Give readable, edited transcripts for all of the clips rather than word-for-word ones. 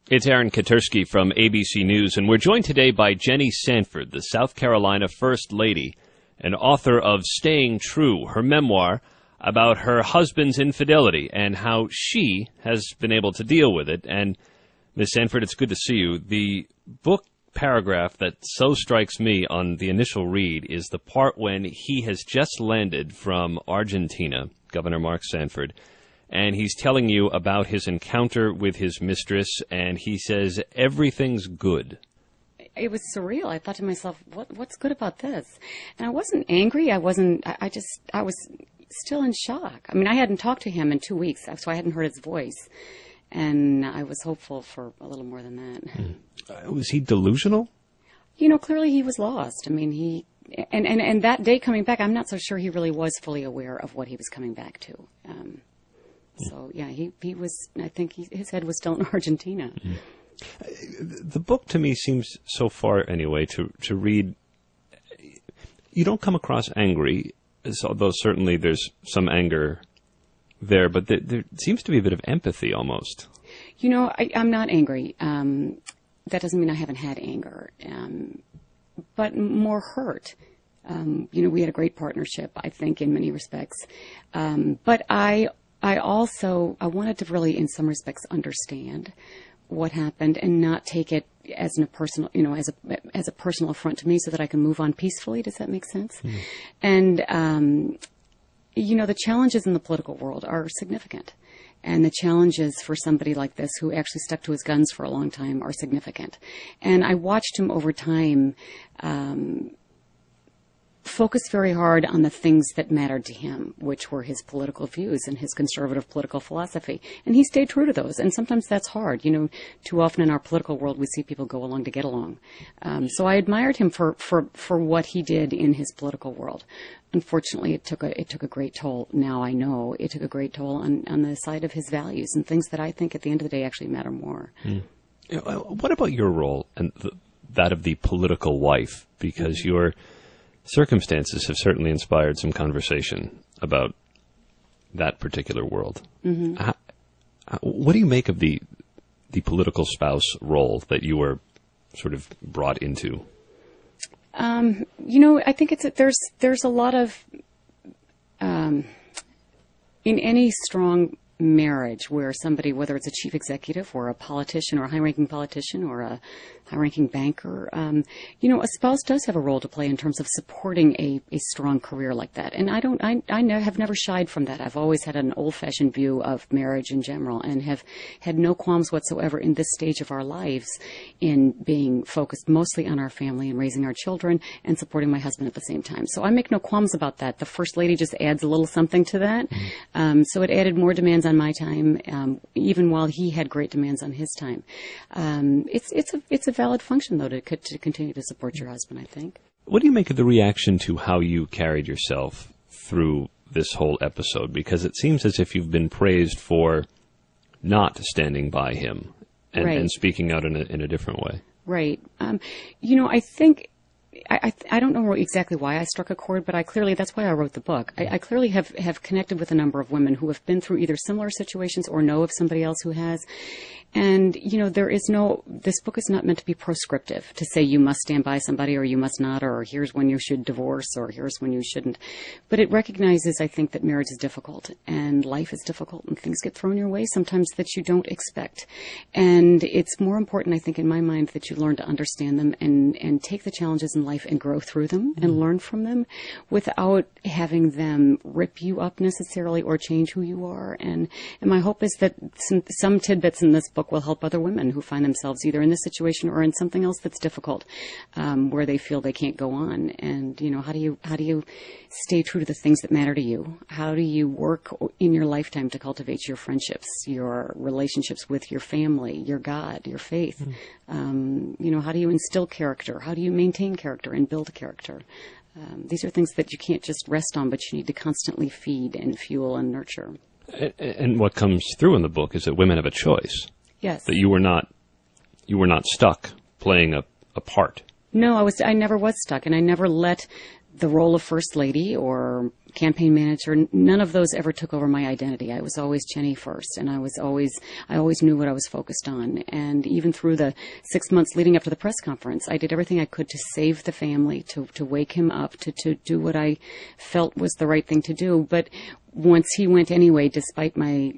It's Aaron Katersky from ABC News, and we're joined today by Jenny Sanford, the South Carolina First Lady, and author of Staying True, her memoir about her husband's infidelity and how she has been able to deal with it. And, Ms. Sanford, it's good to see you. The book paragraph that so strikes me on the initial read is the part when he has just landed from Argentina, Governor Mark Sanford, and he's telling you about his encounter with his mistress, and he says everything's good. It was surreal. I thought to myself, what's good about this? And I wasn't angry. I was still in shock. I mean, I hadn't talked to him in 2 weeks, so I hadn't heard his voice. And I was hopeful for a little more than that. Was he delusional? You know, clearly he was lost. I mean, and that day coming back, I'm not so sure he really was fully aware of what he was coming back to. So, yeah, he was, I think his head was still in Argentina. The book, to me, seems so far, anyway, to read. You don't come across angry, although certainly there's some anger there, but there seems to be a bit of empathy almost. You know, I'm not angry. That doesn't mean I haven't had anger, but more hurt. You know, we had a great partnership, I think, in many respects. But I wanted to really, in some respects, understand what happened and not take it as a personal, you know, as a personal affront to me, so that I can move on peacefully. Does that make sense? And you know, the challenges in the political world are significant, and the challenges for somebody like this who actually stuck to his guns for a long time are significant. And I watched him over time focus very hard on the things that mattered to him, which were his political views and his conservative political philosophy. And he stayed true to those. And sometimes that's hard. You know, too often in our political world, we see people go along to get along. So I admired him for what he did in his political world. Unfortunately, it took a great toll. Now I know it took a great toll on the side of his values and things that I think at the end of the day actually matter more. What about your role and that of the political wife? Because your circumstances have certainly inspired some conversation about that particular world. What do you make of the political spouse role that you were sort of brought into? You know, I think there's a lot of in any strong marriage where somebody, whether it's a chief executive or a politician or a high-ranking politician or a high-ranking banker, you know, a spouse does have a role to play in terms of supporting a strong career like that. And I have never shied from that. I've always had an old-fashioned view of marriage in general, and have had no qualms whatsoever in this stage of our lives in being focused mostly on our family and raising our children and supporting my husband at the same time. So I make no qualms about that. The First Lady just adds a little something to that. So it added more demands on my time, even while he had great demands on his time. It's a valid function, though, to continue to support your husband, I think. What do you make of the reaction to how you carried yourself through this whole episode? Because it seems as if you've been praised for not standing by him and speaking out in a different way. Right. You know, I think I don't know exactly why I struck a chord, but that's why I wrote the book. I clearly have connected with a number of women who have been through either similar situations or know of somebody else who has. And, you know, this book is not meant to be proscriptive, to say you must stand by somebody or you must not, or here's when you should divorce or here's when you shouldn't. But it recognizes, I think, that marriage is difficult and life is difficult and things get thrown your way sometimes that you don't expect. And it's more important, I think, in my mind, that you learn to understand them and take the challenges in life and grow through them and learn from them without having them rip you up necessarily or change who you are. And my hope is that some tidbits in this book will help other women who find themselves either in this situation or in something else that's difficult, where they feel they can't go on. And, you know, how do you stay true to the things that matter to you? How do you work in your lifetime to cultivate your friendships, your relationships with your family, your God, your faith? You know, how do you instill character? How do you maintain character and build character? These are things that you can't just rest on, but you need to constantly feed and fuel and nurture. And what comes through in the book is that women have a choice. Yes. That you were not stuck playing a part. No, I never was stuck, and I never let the role of First Lady or campaign manager, none of those ever took over my identity. I was always Jenny first, and I always knew what I was focused on. And even through the 6 months leading up to the press conference, I did everything I could to save the family, to wake him up, to do what I felt was the right thing to do. But once he went anyway, despite my,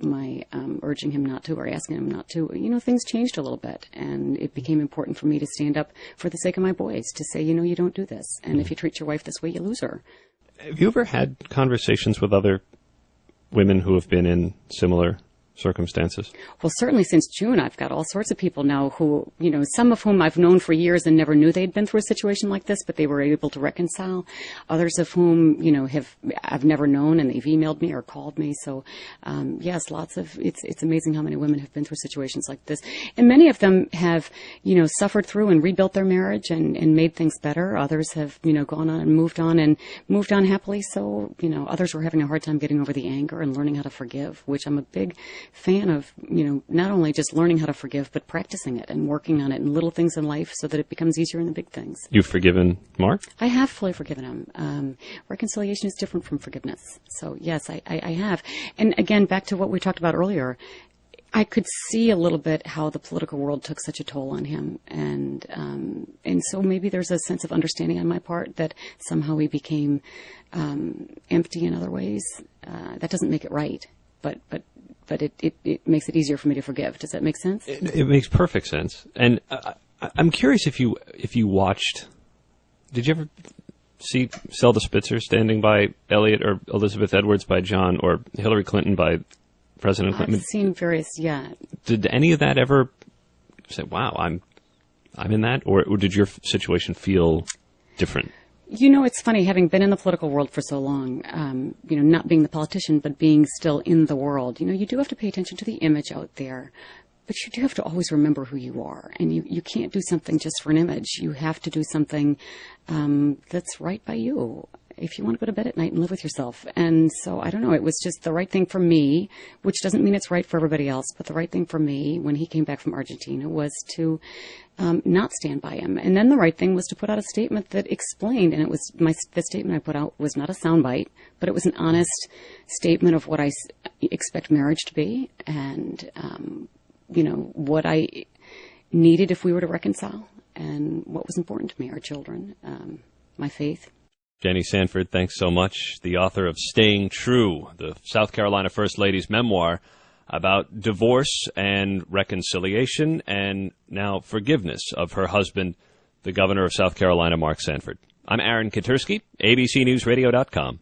my urging him not to or asking him not to, things changed a little bit. And it became important for me to stand up for the sake of my boys, to say, you don't do this. And if you treat your wife this way, you lose her. Have you ever had conversations with other women who have been in similar circumstances? Well, certainly since June, I've got all sorts of people now who, some of whom I've known for years and never knew they'd been through a situation like this, but they were able to reconcile. Others of whom, I've never known, and they've emailed me or called me. So, yes, it's amazing how many women have been through situations like this. And many of them have, suffered through and rebuilt their marriage and made things better. Others have, gone on and moved on happily. So, others were having a hard time getting over the anger and learning how to forgive, which I'm a big fan of, not only just learning how to forgive, but practicing it and working on it in little things in life so that it becomes easier in the big things. You've forgiven Mark? I have fully forgiven him. Reconciliation is different from forgiveness. So, yes, I have. And again, back to what we talked about earlier, I could see a little bit how the political world took such a toll on him. And so maybe there's a sense of understanding on my part that somehow he became empty in other ways. That doesn't make it right, but it makes it easier for me to forgive. Does that make sense? It makes perfect sense. And I'm curious if you watched. Did you ever see Zelda Spitzer standing by Elliot or Elizabeth Edwards by John or Hillary Clinton by President Clinton? I've seen various. Yeah. Did any of that ever say, "Wow, I'm in that," or did your situation feel different? It's funny, having been in the political world for so long, not being the politician, but being still in the world, you do have to pay attention to the image out there, but you do have to always remember who you are. And you can't do something just for an image. You have to do something that's right by you if you want to go to bed at night and live with yourself. And so, I don't know, it was just the right thing for me, which doesn't mean it's right for everybody else, but the right thing for me when he came back from Argentina was to not stand by him. And then the right thing was to put out a statement that explained, and the statement I put out was not a soundbite, but it was an honest statement of what I expect marriage to be and, what I needed if we were to reconcile and what was important to me, our children, my faith. Jenny Sanford, thanks so much. The author of Staying True, the South Carolina First Lady's memoir about divorce and reconciliation and now forgiveness of her husband, the governor of South Carolina, Mark Sanford. I'm Aaron Katersky, ABCNewsRadio.com.